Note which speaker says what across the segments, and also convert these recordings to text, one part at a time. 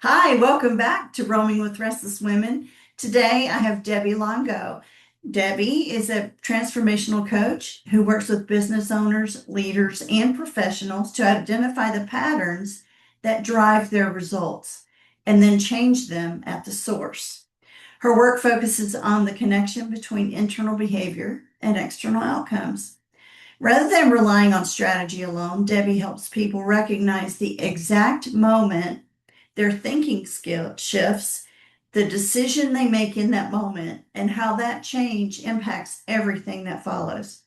Speaker 1: Hi, welcome back to Roaming with Restless Women. Today I have Debbie Longo. Debbie is a transformational coach who works with business owners, leaders, and professionals to identify the patterns that drive their results and then change them at the source. Her work focuses on the connection between internal behavior and external outcomes. Rather than relying on strategy alone, Debbie helps people recognize the exact moment their thinking skill shifts, the decision they make in that moment, and how that change impacts everything that follows.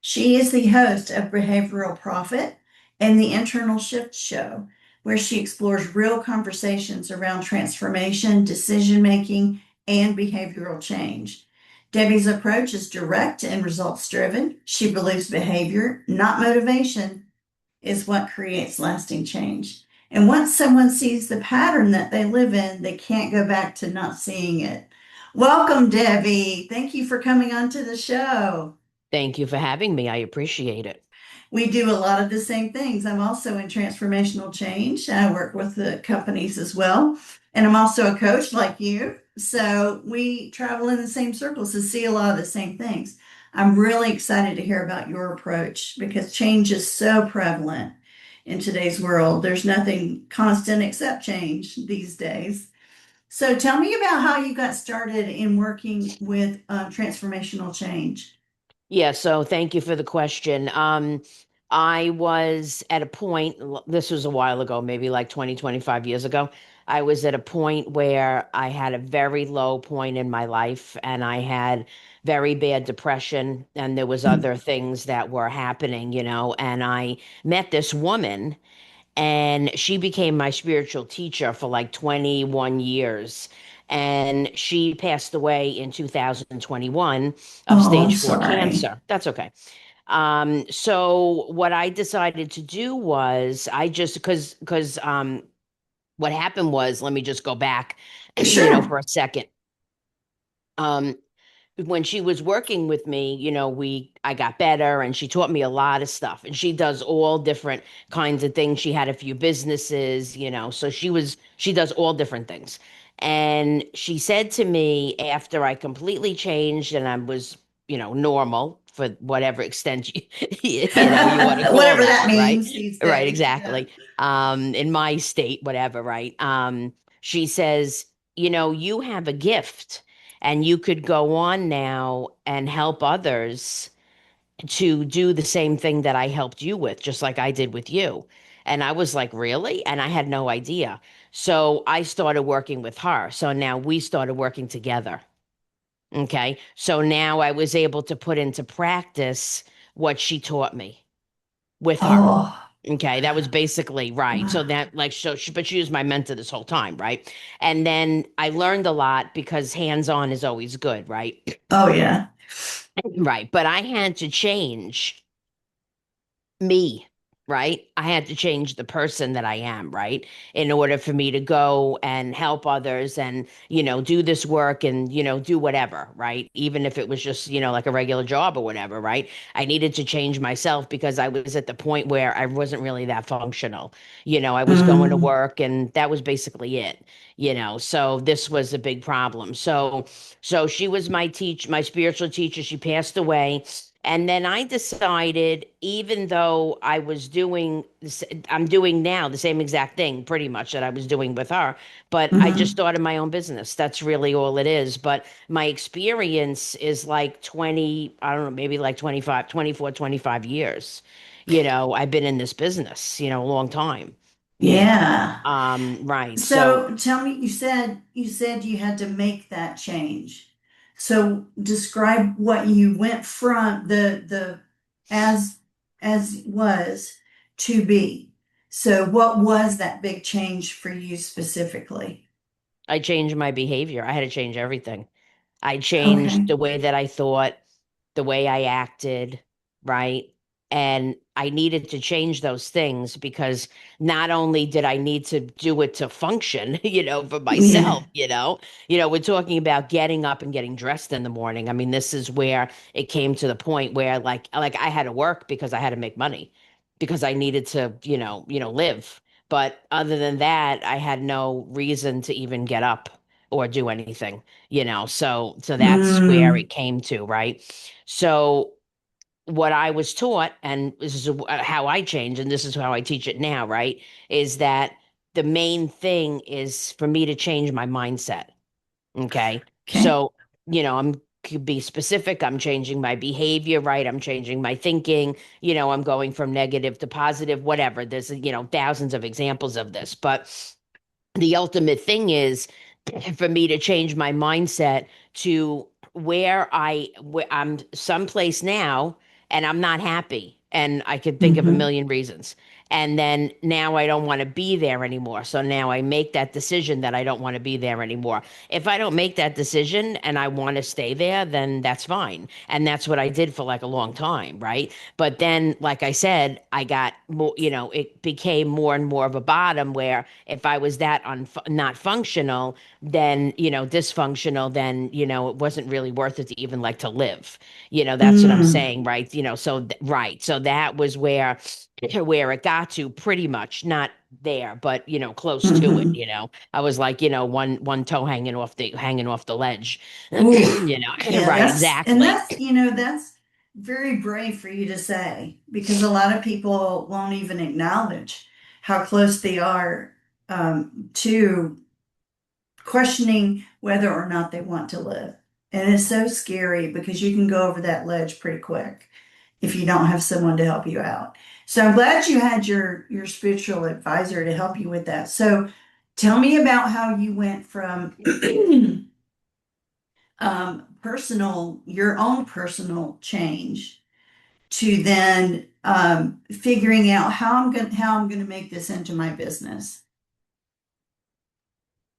Speaker 1: She is the host of Behavioral Profit and the Internal Shift Show, where she explores real conversations around transformation, decision making, and behavioral change. Debbie's approach is direct and results driven. She believes behavior, not motivation, is what creates lasting change. And once someone sees the pattern that they live in, they can't go back to not seeing it. Welcome, Debbie. Thank you for coming on to the show.
Speaker 2: Thank you for having me. I appreciate it.
Speaker 1: We do a lot of the same things. I'm also in transformational change. I work with the companies as well. And I'm also a coach like you. So we travel in the same circles to see a lot of the same things. I'm really excited to hear about your approach because change is so prevalent in today's world. There's nothing constant except change these days. So tell me about how you got started in working with transformational change.
Speaker 2: Yeah, so thank you for the question. I was at a point, this was a while ago, maybe like 20, 25 years ago. I was at a point where I had a very low point in my life and I had very bad depression and there was other things that were happening, and I met this woman and she became my spiritual teacher for like 21 years. And she passed away in 2021 of
Speaker 1: Oh, I'm
Speaker 2: stage 4
Speaker 1: sorry.
Speaker 2: cancer. That's okay. So what I decided to do was I just because what happened was, let me just go back,
Speaker 1: Sure.
Speaker 2: for a second. Um, when she was working with me, I got better and she taught me a lot of stuff. And she does all different kinds of things. She had a few businesses, so she does all different things. And she said to me after I completely changed and I was, normal for whatever extent you want to call
Speaker 1: Whatever
Speaker 2: that,
Speaker 1: that
Speaker 2: right?
Speaker 1: means these
Speaker 2: Right,
Speaker 1: days. Yeah.
Speaker 2: exactly. In my state, whatever, right? She says, you have a gift and you could go on now and help others to do the same thing that I helped you with, just like I did with you. And I was like, really? And I had no idea. So I started working with her. So now we started working together. Okay. So now I was able to put into practice what she taught me with her.
Speaker 1: Oh,
Speaker 2: Okay, that was basically right. So that like but she was my mentor this whole time, right? And then I learned a lot because hands-on is always good, right?
Speaker 1: oh yeah.
Speaker 2: Right. But I had to change me, right? I had to change the person that I am, right? In order for me to go and help others and, do this work and, do whatever, right? Even if it was just, like a regular job or whatever, right? I needed to change myself because I was at the point where I wasn't really that functional. I was going to
Speaker 1: Mm.
Speaker 2: work and that was basically it, So this was a big problem. So she was my spiritual teacher. She passed away. And then I decided, even though I'm doing now the same exact thing pretty much that I was doing with her, but I just
Speaker 1: Hmm.
Speaker 2: started my own business. That's really all it is. But my experience is like 20, I don't know, maybe like 25, 24, 25 years. I've been in this business, a long time.
Speaker 1: Yeah.
Speaker 2: Right. So
Speaker 1: So tell me, you said you had to make that change. So describe what you went from the as as was to be. So what was that big change for you specifically?
Speaker 2: I changed my behavior. I had to change everything. I changed
Speaker 1: Okay.
Speaker 2: the way that I thought, the way I acted, right? And I needed to change those things because not only did I need to do it to function, for
Speaker 1: Yeah.
Speaker 2: myself, we're talking about getting up and getting dressed in the morning. I mean, this is where it came to the point where like I had to work because I had to make money because I needed to, live. But other than that, I had no reason to even get up or do anything, so that's where
Speaker 1: Mm,
Speaker 2: it came to, right? So what I was taught, and this is how I change, and this is how I teach it now, right? Is that the main thing is for me to change my mindset. Okay.
Speaker 1: okay.
Speaker 2: So, I'm could be specific. I'm changing my behavior, right? I'm changing my thinking. I'm going from negative to positive, whatever. There's, thousands of examples of this. But the ultimate thing is for me to change my mindset to where I'm someplace now and I'm not happy and I could think of a
Speaker 1: Mm-hmm.
Speaker 2: million reasons. And then now I don't want to be there anymore. So now I make that decision that I don't want to be there anymore. If I don't make that decision and I want to stay there, then that's fine. And that's what I did for like a long time, right? But then, like I said, I got more, it became more and more of a bottom where if I was that not functional, then, dysfunctional, then, it wasn't really worth it to even like to live. That's what I'm
Speaker 1: Mm,
Speaker 2: saying, right? Right. So that was where it got to pretty much, not there, but close to it,
Speaker 1: mm-hmm.
Speaker 2: I was like, one toe hanging off the ledge.
Speaker 1: Oof. Yeah,
Speaker 2: Right, exactly.
Speaker 1: that's very brave for you to say because a lot of people won't even acknowledge how close they are to questioning whether or not they want to live. And it's so scary because you can go over that ledge pretty quick if you don't have someone to help you out. So I'm glad you had your spiritual advisor to help you with that. So tell me about how you went from your own personal change to then figuring out how I'm gonna make this into my business.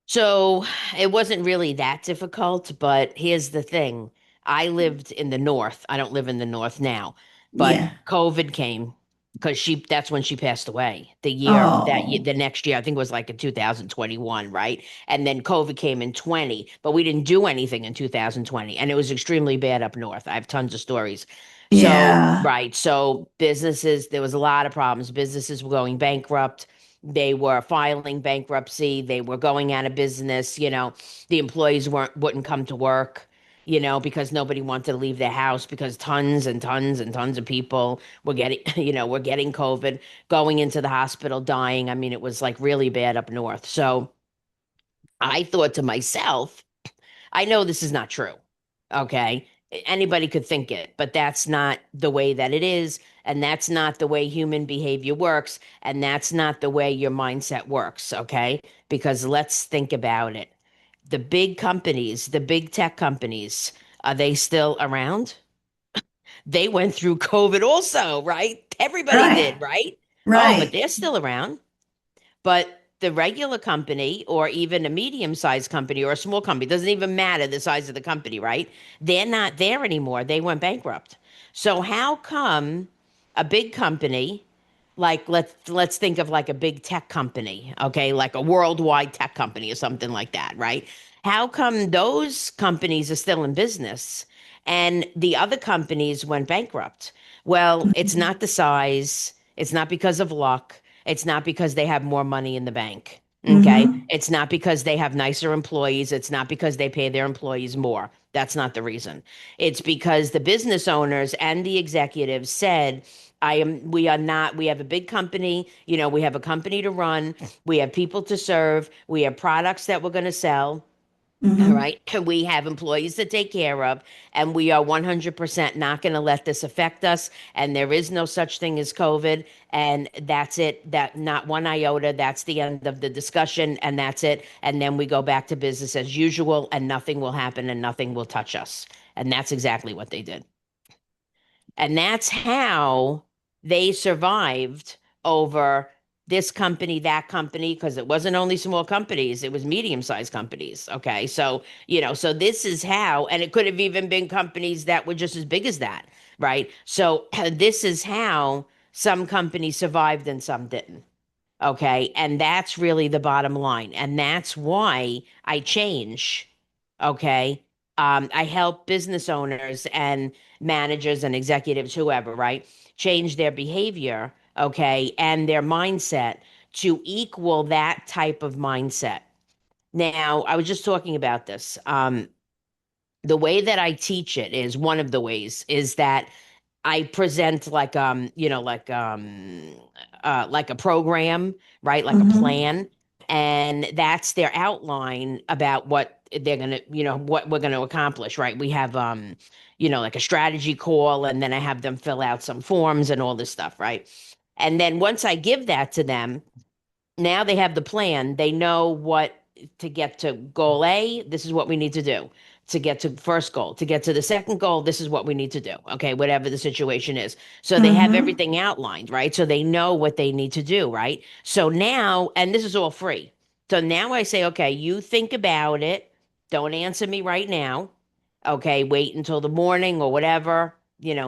Speaker 2: So it wasn't really that difficult, but here's the thing. I lived in the north. I don't live in the north now, but
Speaker 1: Yeah.
Speaker 2: COVID came because that's when she passed away.
Speaker 1: Oh,
Speaker 2: The next year, I think it was like in 2021, right? And then COVID came in 20, but we didn't do anything in 2020, and it was extremely bad up north. I have tons of stories. So,
Speaker 1: yeah.
Speaker 2: right. So there was a lot of problems. Businesses were going bankrupt. They were filing bankruptcy. They were going out of business. The employees wouldn't come to work, because nobody wanted to leave their house because tons and tons and tons of people were getting, were getting COVID, going into the hospital, dying. I mean, it was like really bad up north. So I thought to myself, I know this is not true. Okay. Anybody could think it, but that's not the way that it is. And that's not the way human behavior works. And that's not the way your mindset works. Okay. Because let's think about it. The big companies, the big tech companies, are they still around? They went through COVID also, right? Everybody
Speaker 1: Right.
Speaker 2: did, right? Oh, but
Speaker 1: Right.
Speaker 2: they're still around. But the regular company, or even a medium sized company or a small company, doesn't even matter the size of the company, right? They're not there anymore. They went bankrupt. So how come a big company, like let's think of like a big tech company, okay, like a worldwide tech company or something like that, right? How come those companies are still in business and the other companies went bankrupt? Well, it's
Speaker 1: Mhm.
Speaker 2: not the size, it's not because of luck, it's not because they have more money in the bank. Okay.
Speaker 1: Mm-hmm.
Speaker 2: It's not because they have nicer employees. It's not because they pay their employees more. That's not the reason. It's because the business owners and the executives said, we are not, we have a big company, we have a company to run, we have people to serve, we have products that we're going to sell. All
Speaker 1: Mm-hmm.
Speaker 2: right. We have employees to take care of, and we are 100% not going to let this affect us. And there is no such thing as COVID. And that's it. That not one iota. That's the end of the discussion. And that's it. And then we go back to business as usual, and nothing will happen and nothing will touch us. And that's exactly what they did. And that's how they survived over this company, that company, because it wasn't only small companies, it was medium-sized companies. Okay. So, so this is how, and it could have even been companies that were just as big as that, right? So this is how some companies survived and some didn't. Okay. And that's really the bottom line. And that's why I change. Okay. I help business owners and managers and executives, whoever, right? Change their behavior. Okay. And their mindset to equal that type of mindset. Now, I was just talking about this. The way that I teach it is one of the ways is that I present like a program, right? Like a
Speaker 1: Mm-hmm.
Speaker 2: plan. And that's their outline about what they're gonna, what we're gonna accomplish, right? We have like a strategy call, and then I have them fill out some forms and all this stuff, right? And then once I give that to them, now they have the plan. They know what to get to goal A, this is what we need to do. To get to first goal, to get to the second goal, this is what we need to do. Okay, whatever the situation is. So they have
Speaker 1: Mm-hmm.
Speaker 2: everything outlined, right? So they know what they need to do, right? So now, and this is all free. So now I say, okay, you think about it. Don't answer me right now. Okay, wait until the morning or whatever,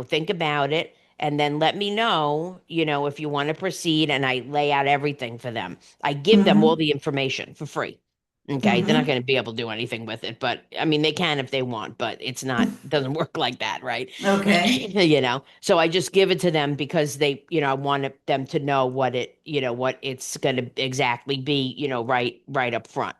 Speaker 2: think about it and then let me know, if you want to proceed. And I lay out everything for them. I give them all
Speaker 1: Mm-hmm.
Speaker 2: the information for free. Okay. They're not
Speaker 1: Mm-hmm.
Speaker 2: going to be able to do anything with it, but I mean, they can if they want, but doesn't work like that. Right.
Speaker 1: Okay.
Speaker 2: So I just give it to them because I want them to know what it's going to exactly be, right up front.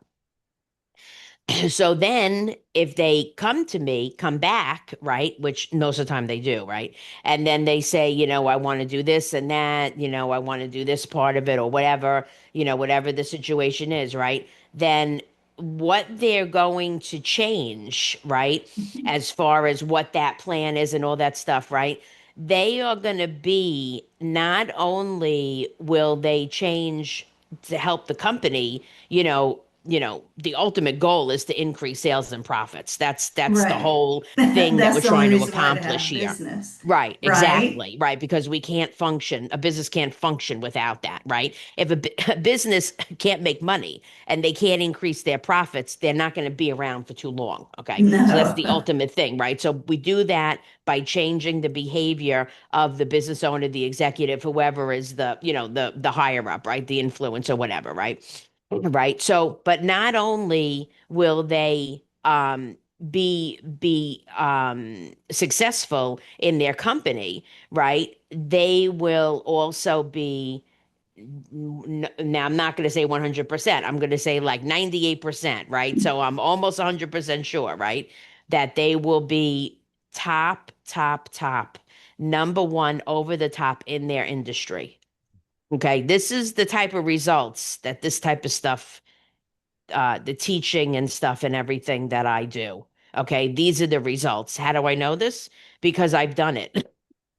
Speaker 2: So then if they come back, right, which most of the time they do, right? And then they say, I want to do this and that, I want to do this part of it or whatever, whatever the situation is, right? Then what they're going to change, right, as far as what that plan is and all that stuff, right? They are going to be not only will they change to help the company, the ultimate goal is to increase sales and profits. That's the
Speaker 1: Right.
Speaker 2: whole thing that we're
Speaker 1: That's the only
Speaker 2: trying to
Speaker 1: reason why to
Speaker 2: accomplish
Speaker 1: have
Speaker 2: here.
Speaker 1: business.
Speaker 2: Right,
Speaker 1: Right.
Speaker 2: exactly. Right, because a business can't function without that, right? If a business can't make money and they can't increase their profits, they're not going to be around for too long, okay? So that's
Speaker 1: No.
Speaker 2: the ultimate thing, right? So we do that by changing the behavior of the business owner, the executive, whoever is the higher up, right? The influence or whatever, right? Right. So, but not only will they be successful in their company, right? They will also be now I'm not going to say 100%. I'm going to say like 98%, right? So I'm almost 100% sure, right? That they will be top, number one over the top in their industry. Okay, this is the type of results that this type of stuff, the teaching and stuff and everything that I do. Okay, these are the results. How do I know this? Because I've done it.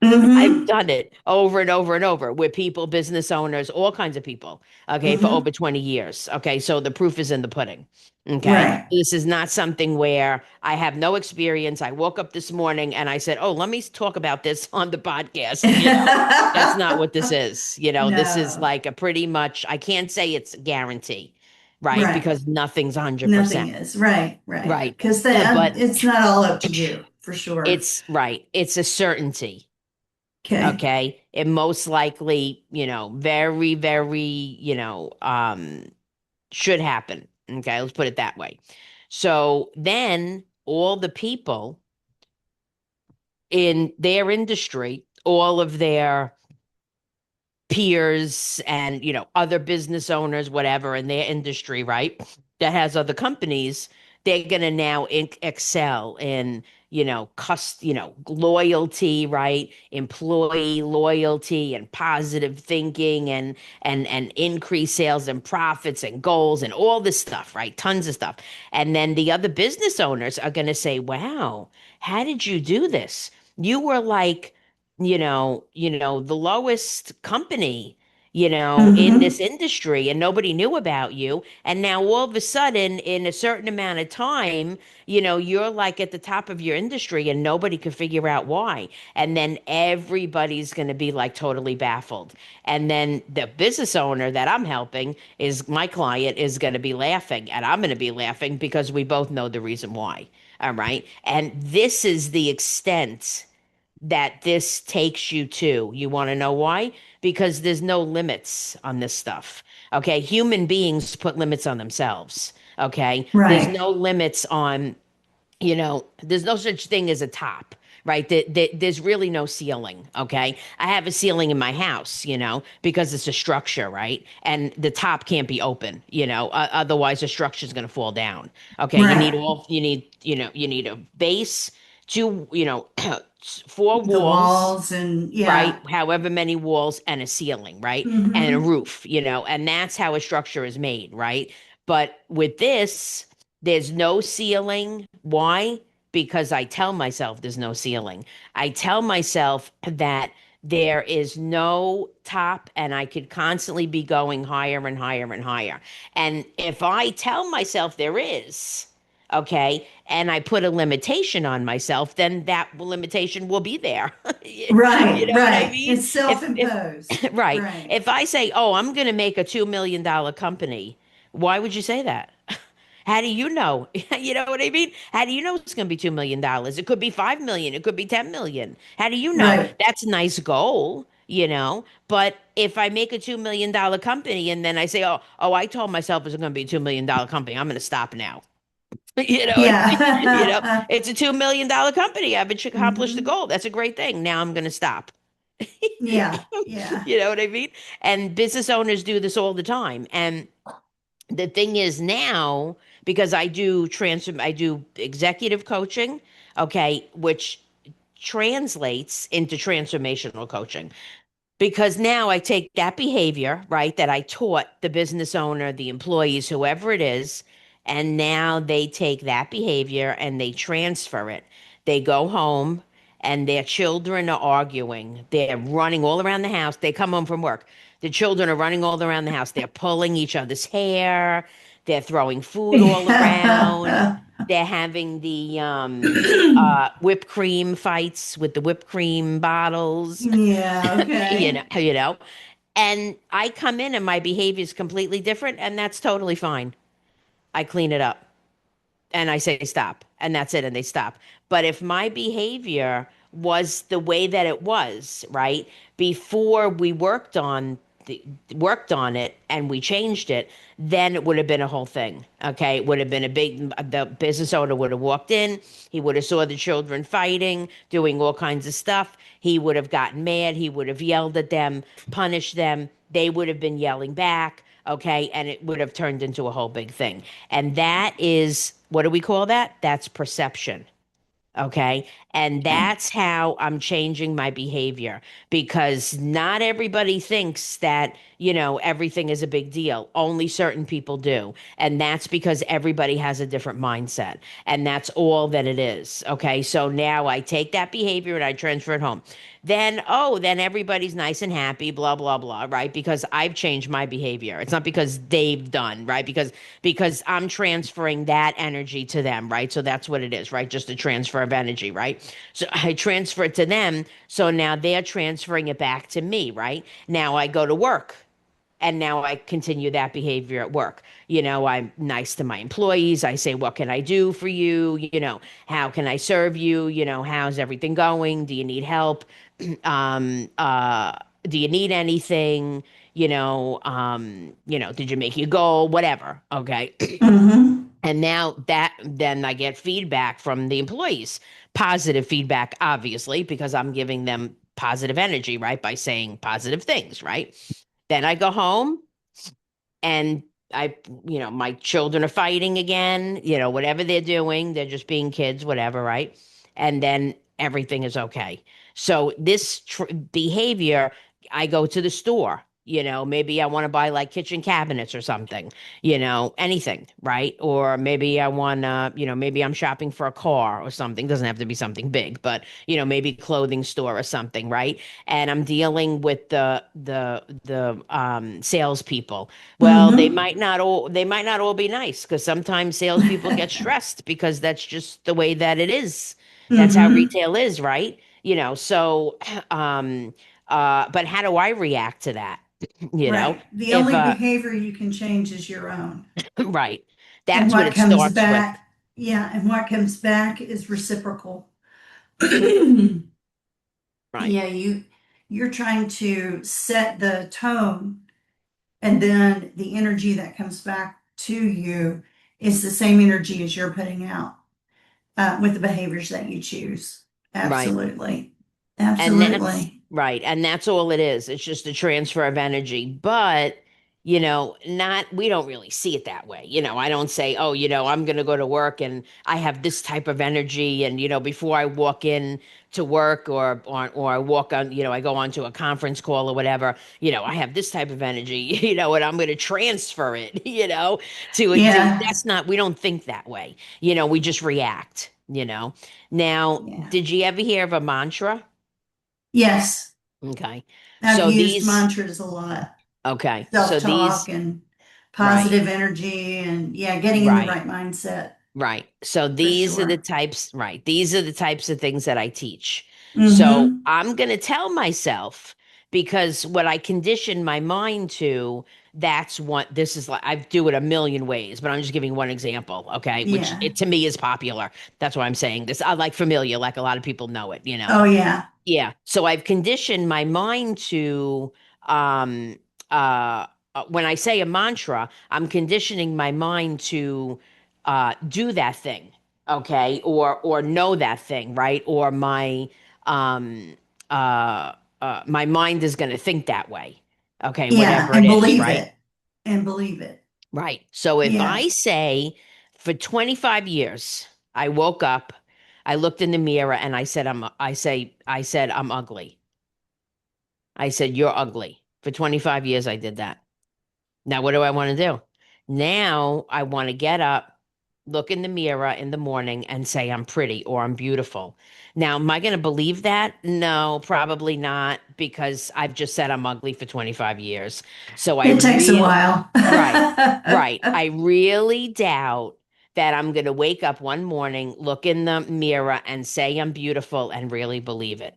Speaker 2: I've
Speaker 1: Mm-hmm.
Speaker 2: done it over and over and over with people, business owners, all kinds of people, okay, for
Speaker 1: Mm-hmm.
Speaker 2: over 20 years. Okay, so the proof is in the pudding. Okay,
Speaker 1: Right.
Speaker 2: this is not something where I have no experience. I woke up this morning and I said, oh, let me talk about this on the podcast. That's not what this is. This is
Speaker 1: No.
Speaker 2: like a pretty much, I can't say it's a guarantee, right?
Speaker 1: Right.
Speaker 2: Because nothing's
Speaker 1: Nothing
Speaker 2: 100%.
Speaker 1: is. Right. Right.
Speaker 2: Right.
Speaker 1: Because
Speaker 2: But
Speaker 1: it's not all up to you for sure.
Speaker 2: it's right. It's a certainty.
Speaker 1: Okay.
Speaker 2: Okay. It most likely, very, very, should happen. Okay. Let's put it that way. So then all the people in their industry, all of their peers and other business owners whatever in their industry, right, that has other companies, they're going to now excel in loyalty, right, employee loyalty and positive thinking and increase sales and profits and goals and all this stuff, right, tons of stuff. And then the other business owners are going to say, wow, how did you do this? You were like the lowest company, in
Speaker 1: Mm-hmm.
Speaker 2: this industry and nobody knew about you. And now all of a sudden, in a certain amount of time, you're like at the top of your industry and nobody could figure out why. And then everybody's going to be like totally baffled. And then the business owner that I'm helping is my client is going to be laughing and I'm going to be laughing because we both know the reason why. All right. And this is the extent that this takes you to. You want to know why? Because there's no limits on this stuff. Okay. Human beings put limits on themselves. Okay. There's
Speaker 1: Right.
Speaker 2: no limits on, there's no such thing as a top, right? There's really no ceiling, okay? I have a ceiling in my house, because it's a structure, right? And the top can't be open, otherwise the structure is going to fall down. Okay,
Speaker 1: Right.
Speaker 2: you need a base, two, four
Speaker 1: The
Speaker 2: walls,
Speaker 1: walls and
Speaker 2: right?
Speaker 1: yeah.
Speaker 2: However many walls and a ceiling, right? And a
Speaker 1: Mm-hmm.
Speaker 2: roof, and that's how a structure is made, right? But with this, there's no ceiling. Why? Because I tell myself there's no ceiling. I tell myself that there is no top and I could constantly be going higher and higher and higher. And if I tell myself there is, okay, and I put a limitation on myself, then that limitation will be there. You
Speaker 1: Right,
Speaker 2: know what I
Speaker 1: right.
Speaker 2: mean?
Speaker 1: It's
Speaker 2: If
Speaker 1: self-imposed.
Speaker 2: right,
Speaker 1: Right,
Speaker 2: if I say, "Oh, I'm going to make a $2 million company," why would you say that? How do you know? You know what I mean? How do you know it's going to be $2 million? It could be 5 million. It could be 10 million. How do you know?
Speaker 1: right,
Speaker 2: That's a nice goal, But if I make a $2 million company and then I say, "Oh, I told myself it's going to be a $2 million company. I'm going to stop now."
Speaker 1: yeah.
Speaker 2: It's a $2 million company. I've accomplished the
Speaker 1: Hmm.
Speaker 2: goal. That's a great thing. Now I'm going to stop.
Speaker 1: Yeah, yeah.
Speaker 2: You know what I mean? And business owners do this all the time. And the thing is now, because I do executive coaching, okay, which translates into transformational coaching. Because now I take that behavior, right, that I taught the business owner, the employees, whoever it is, and now they take that behavior and they transfer it. They go home and their children are arguing. They're running all around the house. They come home from work. The children are running all around the house. They're pulling each other's hair. They're throwing food all around.
Speaker 1: Yeah.
Speaker 2: They're having the whipped cream fights with the whipped cream bottles.
Speaker 1: Yeah,
Speaker 2: you
Speaker 1: okay.
Speaker 2: know, you know. And I come in and my behavior is completely different, and that's totally fine. I clean it up and I say stop, and that's it, and they stop. But if my behavior was the way that it was, right, before we the worked on it and we changed it, then it would have been a whole thing. Okay, it would have been a big. The business owner would have walked in. He would have saw the children fighting, doing all kinds of stuff. He would have gotten mad. He would have yelled at them, punished them. They would have been yelling back. Okay, and it would have turned into a whole big thing. And that is, what do we call that? That's perception. Okay. And
Speaker 1: Okay.
Speaker 2: that's how I'm changing my behavior because not everybody thinks that, everything is a big deal. Only certain people do. And that's because everybody has a different mindset. And that's all that it is. Okay. So now I take that behavior and I transfer it home. Then everybody's nice and happy, blah, blah, blah, right? Because I've changed my behavior. It's not because they've done, right? Because I'm transferring that energy to them, right? So that's what it is, right? Just a transfer of energy, right? So I transfer it to them. So now they're transferring it back to me, right? Now I go to work and now I continue that behavior at work. I'm nice to my employees. I say, what can I do for you? How can I serve you? How's everything going? Do you need help? um, uh, do you need anything? Did you make your goal? Whatever. Okay.
Speaker 1: Hmm.
Speaker 2: And now then I get feedback from the employees, positive feedback, obviously, because I'm giving them positive energy, right? By saying positive things, right? Then I go home and my children are fighting again, whatever they're doing, they're just being kids, whatever, right? And then everything is okay. So this behavior, I go to the store, maybe I want to buy like kitchen cabinets or something, anything, right? Or maybe I want to, maybe I'm shopping for a car or something. Doesn't have to be something big, but maybe clothing store or something, right? And I'm dealing with the salespeople. Well,
Speaker 1: Hmm.
Speaker 2: they might not all be nice because sometimes salespeople get stressed because that's just the way that it is. That's how
Speaker 1: Hmm.
Speaker 2: retail is, right? So um but how do I react to that? You know,
Speaker 1: Right. The
Speaker 2: if
Speaker 1: only behavior you can change is your own.
Speaker 2: right.
Speaker 1: And
Speaker 2: That's what
Speaker 1: what
Speaker 2: it
Speaker 1: comes
Speaker 2: starts with.
Speaker 1: back, yeah, and what comes back is reciprocal.
Speaker 2: Right.
Speaker 1: Yeah, you're trying to set the tone, and then the energy that comes back to you is the same energy as you're putting out with the behaviors that you choose.
Speaker 2: Right.
Speaker 1: Absolutely.
Speaker 2: And that's
Speaker 1: Absolutely.
Speaker 2: right. And that's all it is. It's just a transfer of energy. But, not, we don't really see it that way. I don't say, oh, I'm going to go to work and I have this type of energy. And, before I walk in to work or I walk on, I go on to a conference call or whatever, I have this type of energy, and I'm going to transfer it,
Speaker 1: Yeah.
Speaker 2: that's not, we don't think that way. We just react. Now,
Speaker 1: Yeah.
Speaker 2: did you ever hear of a mantra?
Speaker 1: Yes.
Speaker 2: Okay.
Speaker 1: I've
Speaker 2: So
Speaker 1: used
Speaker 2: these,
Speaker 1: mantras a lot.
Speaker 2: okay. So
Speaker 1: Self-talk
Speaker 2: these,
Speaker 1: and
Speaker 2: right,
Speaker 1: positive energy and yeah, getting in the
Speaker 2: right,
Speaker 1: right mindset
Speaker 2: right. So
Speaker 1: for
Speaker 2: these are the
Speaker 1: sure.
Speaker 2: types, right. These are the types of things that I teach. So
Speaker 1: Mm-hmm.
Speaker 2: I'm going to tell myself because what I condition my mind to, that's what this is like. I do it a million ways, but I'm just giving one example. Okay. Which
Speaker 1: Yeah.
Speaker 2: it to me is popular. That's why I'm saying this. I like familiar, like a lot of people know it.
Speaker 1: Oh yeah.
Speaker 2: Yeah. So I've conditioned my mind to um when I say a mantra, I'm conditioning my mind to do that thing, okay? Or know that thing, right? Or um my mind is going to think that way. Okay,
Speaker 1: Yeah.
Speaker 2: whatever it
Speaker 1: And
Speaker 2: is,
Speaker 1: believe
Speaker 2: right?
Speaker 1: it. And believe it.
Speaker 2: Right. So if
Speaker 1: Yeah.
Speaker 2: I say for 25 years, I woke up, I looked in the mirror and I said I'm ugly. I said you're ugly. For 25 years I did that. Now what do I want to do? Now I want to get up, look in the mirror in the morning and say I'm pretty or I'm beautiful. Now, am I going to believe that? No, probably not because I've just said I'm ugly for 25 years. So I
Speaker 1: It takes a
Speaker 2: real
Speaker 1: while.
Speaker 2: Right, right. I really doubt that I'm going to wake up one morning, look in the mirror, and say I'm beautiful and really believe it.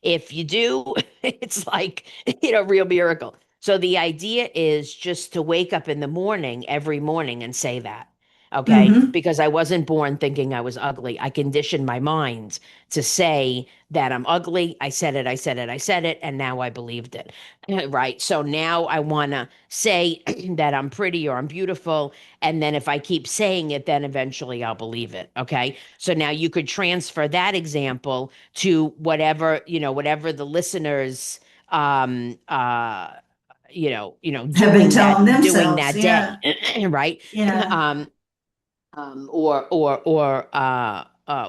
Speaker 2: If you do, it's like, real miracle. So the idea is just to wake up in the morning, every morning, and say that. Okay.
Speaker 1: Mm-hmm.
Speaker 2: Because I wasn't born thinking I was ugly. I conditioned my mind to say that I'm ugly. I said it, I said it, I said it, and now I believed it. Right. So now I want to say that I'm pretty or I'm beautiful. And then if I keep saying it, then eventually I'll believe it. Okay. So now you could transfer that example to whatever the listeners, um, uh,
Speaker 1: Have been
Speaker 2: doing
Speaker 1: telling
Speaker 2: doing
Speaker 1: themselves.
Speaker 2: that day.
Speaker 1: Yeah.
Speaker 2: Right.
Speaker 1: Yeah.
Speaker 2: Um, or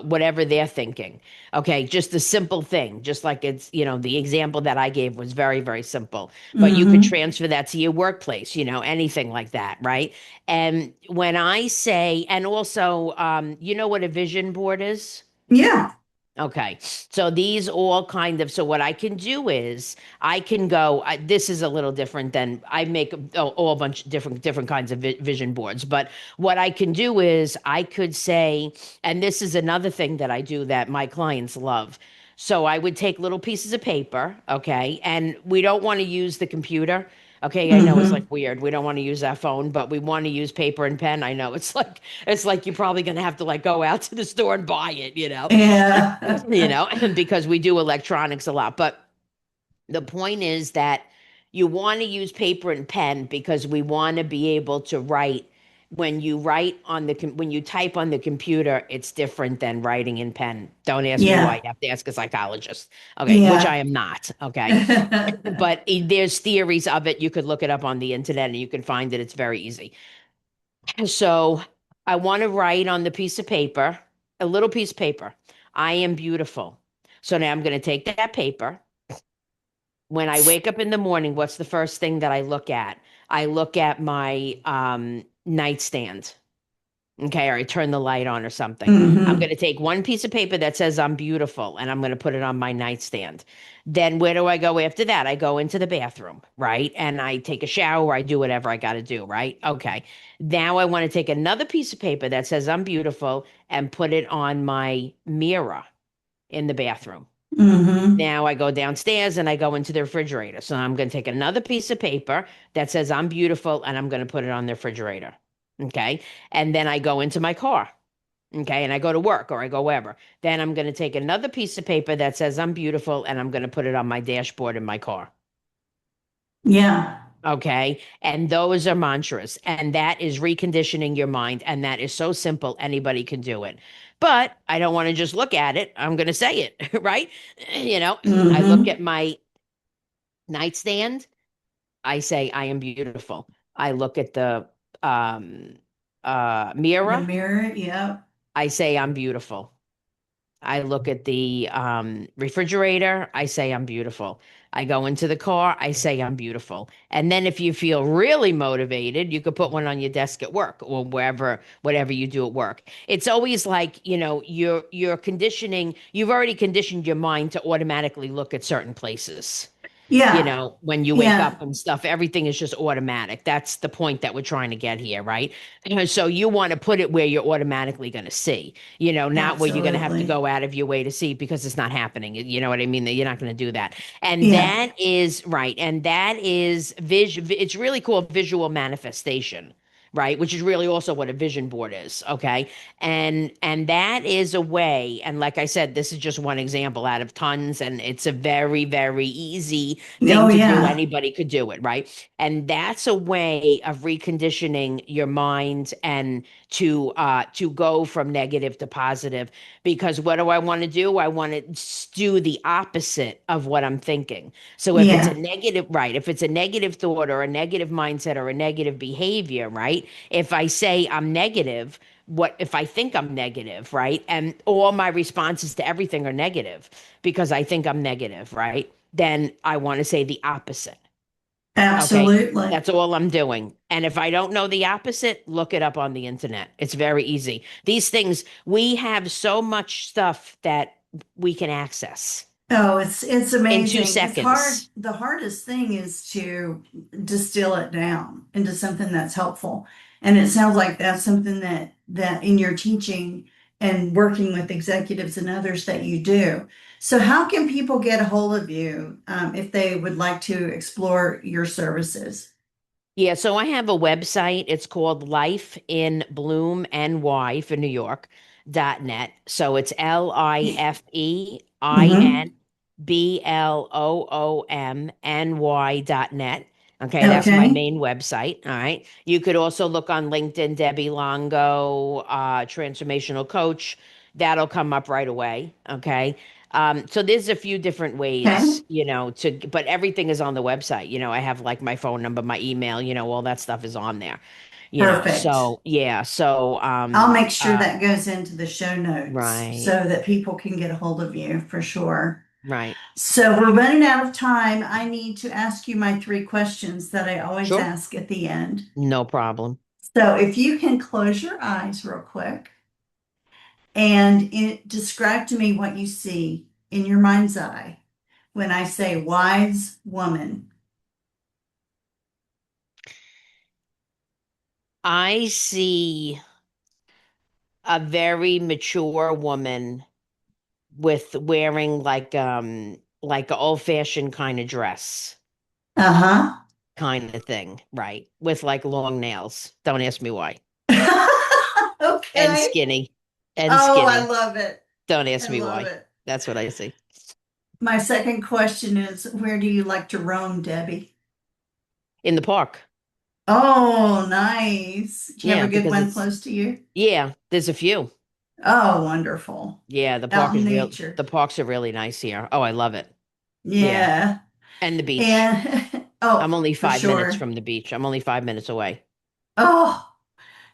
Speaker 2: whatever they're thinking. Okay, just a simple thing, just like the example that I gave was very, very simple. But you could
Speaker 1: Mm-hmm.
Speaker 2: transfer that to your workplace, anything like that, right? And when I say, and also, you know what a vision board is?
Speaker 1: Yeah.
Speaker 2: Okay. So these all so what I can do is I can go, this is a little different than I make all a bunch of different kinds of vision boards. But what I can do is I could say, and this is another thing that I do that my clients love. So I would take little pieces of paper, okay, and we don't want to use the computer. Okay, I know it's like
Speaker 1: Mm-hmm.
Speaker 2: weird. We don't want to use our phone, but we want to use paper and pen. I know it's like you're probably going to have to like go out to the store and buy it.
Speaker 1: Yeah.
Speaker 2: Because we do electronics a lot. But the point is that you want to use paper and pen because we want to be able to write. When you write on when you type on the computer, it's different than writing in pen. Don't ask me why.
Speaker 1: Yeah.
Speaker 2: You have to ask a psychologist. Okay, which I
Speaker 1: Yeah.
Speaker 2: am not. Okay, but there's theories of it. You could look it up on the internet and you can find it. It's very easy. So I want to write on the piece of paper, a little piece of paper. I am beautiful. So now I'm going to take that paper. When I wake up in the morning, what's the first thing that I look at? I look at my nightstand. Okay, or I turn the light on or something. I'm going
Speaker 1: Mm-hmm.
Speaker 2: to take one piece of paper that says I'm beautiful and I'm going to put it on my nightstand. Then where do I go after that? I go into the bathroom, right? And I take a shower, I do whatever I got to do, right? Okay. Now I want to take another piece of paper that says I'm beautiful and put it on my mirror in the bathroom.
Speaker 1: Mm-hmm.
Speaker 2: Now I go downstairs and I go into the refrigerator. So I'm going to take another piece of paper that says I'm beautiful and I'm going to put it on the refrigerator. Okay. And then I go into my car. Okay. And I go to work or I go wherever. Then I'm going to take another piece of paper that says I'm beautiful and I'm going to put it on my dashboard in my car.
Speaker 1: Yeah.
Speaker 2: Okay. And those are mantras. And that is reconditioning your mind. And that is so simple. Anybody can do it. But I don't want to just look at it. I'm going to say it, right? I look
Speaker 1: Mm-hmm.
Speaker 2: at my nightstand. I say, I am beautiful. I look at the um,
Speaker 1: The
Speaker 2: mirror.
Speaker 1: mirror, yep.
Speaker 2: I say, I'm beautiful. I look at the refrigerator. I say I'm beautiful. I go into the car. I say I'm beautiful. And then if you feel really motivated, you could put one on your desk at work or wherever, whatever you do at work. It's always like, you're conditioning, you've already conditioned your mind to automatically look at certain places.
Speaker 1: Yeah,
Speaker 2: When you wake
Speaker 1: yeah,
Speaker 2: up and stuff, everything is just automatic. That's the point that we're trying to get here, right? So you want to put it where you're automatically going to see, not where you're going to have to
Speaker 1: absolutely.
Speaker 2: go out of your way to see because it's not happening. You know what I mean? That you're not going to do that. And
Speaker 1: Yeah,
Speaker 2: that is right. And that is it's really called visual manifestation. Right, which is really also what a vision board is, okay? And that is a way, and like I said, this is just one example out of tons, and it's a very, very easy thing
Speaker 1: oh
Speaker 2: to do.
Speaker 1: yeah,
Speaker 2: Anybody could do it, right? And that's a way of reconditioning your mind and to go from negative to positive. Because what do I want to do? I want to do the opposite of what I'm thinking. So if it's a
Speaker 1: yeah,
Speaker 2: negative, right? If it's a negative thought or a negative mindset or a negative behavior, right? If I say I'm negative, what if I think I'm negative, right? And all my responses to everything are negative because I think I'm negative, right? Then I want to say the opposite. Okay.
Speaker 1: absolutely.
Speaker 2: That's all I'm doing. And if I don't know the opposite, look it up on the internet. It's very easy. These things, we have so much stuff that we can access
Speaker 1: Oh, it's
Speaker 2: in two
Speaker 1: amazing. It's hard.
Speaker 2: seconds.
Speaker 1: The hardest thing is to distill it down into something that's helpful. And it sounds like that's something that in your teaching and working with executives and others that you do. So how can people get a hold of you if they would like to explore your services?
Speaker 2: Yeah, so I have a website. It's called Life in Bloom NY for New York .net. So it's
Speaker 1: Hmm.
Speaker 2: LifeInBloomNY.net. Okay, that's my
Speaker 1: Okay,
Speaker 2: main website. All right. You could also look on LinkedIn, Debbie Longo, transformational coach. That'll come up right away. Okay. So there's a few different
Speaker 1: okay,
Speaker 2: ways, but everything is on the website. I have like my phone number, my email, all that stuff is on there,
Speaker 1: perfect.
Speaker 2: So yeah, so
Speaker 1: I'll make sure that goes into the show notes so
Speaker 2: right,
Speaker 1: that people can get a hold of you for sure.
Speaker 2: right.
Speaker 1: So we're running out of time. I need to ask you my three questions that I always
Speaker 2: Sure.
Speaker 1: ask at the end.
Speaker 2: No problem.
Speaker 1: So if you can close your eyes real quick and describe to me what you see in your mind's eye when I say wise woman.
Speaker 2: I see a very mature woman with wearing like an old-fashioned kind of dress
Speaker 1: Uh-huh.
Speaker 2: kind of thing, right? With like long nails. Don't ask me why. And
Speaker 1: Okay.
Speaker 2: skinny. And
Speaker 1: Oh, I
Speaker 2: skinny.
Speaker 1: love it.
Speaker 2: Don't
Speaker 1: I
Speaker 2: ask me
Speaker 1: love
Speaker 2: why.
Speaker 1: it.
Speaker 2: That's what I see.
Speaker 1: My second question is, where do you like to roam, Debbie?
Speaker 2: In the park.
Speaker 1: Oh, nice. Do you have
Speaker 2: Yeah,
Speaker 1: a good
Speaker 2: because
Speaker 1: one
Speaker 2: it's
Speaker 1: close to you?
Speaker 2: yeah, there's a few.
Speaker 1: Oh, wonderful.
Speaker 2: Yeah,
Speaker 1: Out in nature.
Speaker 2: the parks are really nice here. Oh, I love it. Yeah.
Speaker 1: Yeah.
Speaker 2: And the beach.
Speaker 1: And oh,
Speaker 2: I'm only
Speaker 1: for
Speaker 2: 5 minutes
Speaker 1: sure.
Speaker 2: from the beach. I'm only 5 minutes away.
Speaker 1: Oh,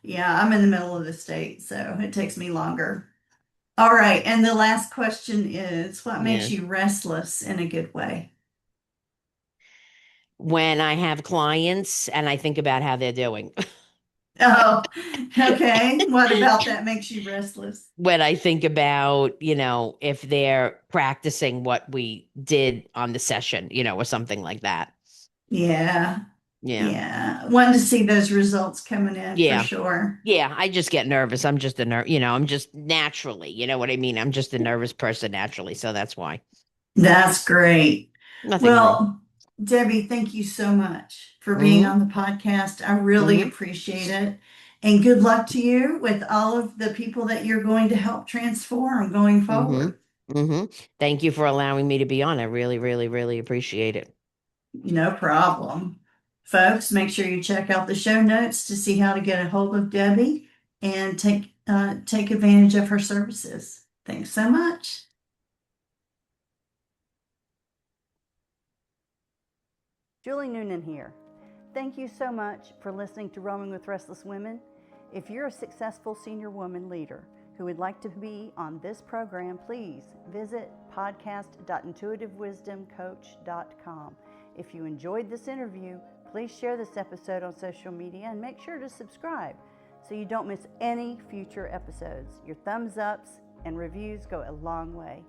Speaker 1: yeah, I'm in the middle of the state, so it takes me longer. All right. And the last question is, what makes
Speaker 2: Yeah.
Speaker 1: you restless in a good way?
Speaker 2: When I have clients and I think about how they're doing.
Speaker 1: Oh, okay. What about that makes you restless?
Speaker 2: When I think about, if they're practicing what we did on the session, or something like that.
Speaker 1: Yeah.
Speaker 2: Yeah.
Speaker 1: Yeah. Wanting to see those results coming in for
Speaker 2: Yeah.
Speaker 1: sure.
Speaker 2: Yeah, I just get nervous. I'm just I'm just naturally, you know what I mean? I'm just a nervous person naturally, so that's why.
Speaker 1: That's great.
Speaker 2: Nothing wrong.
Speaker 1: Well, Debbie, thank you so much for being
Speaker 2: Mm-hmm.
Speaker 1: on the podcast. I really
Speaker 2: Mm-hmm.
Speaker 1: appreciate it. And good luck to you with all of the people that you're going to help transform going forward.
Speaker 2: Mm-hmm. Mm-hmm. Thank you for allowing me to be on. I really, really, really appreciate it.
Speaker 1: No problem. Folks, make sure you check out the show notes to see how to get a hold of Debbie and take advantage of her services. Thanks so much.
Speaker 3: Julie Noonan here. Thank you so much for listening to Roaming with Restless Women. If you're a successful senior woman leader who would like to be on this program, please visit podcast.intuitivewisdomcoach.com. If you enjoyed this interview, please share this episode on social media and make sure to subscribe so you don't miss any future episodes. Your thumbs ups and reviews go a long way.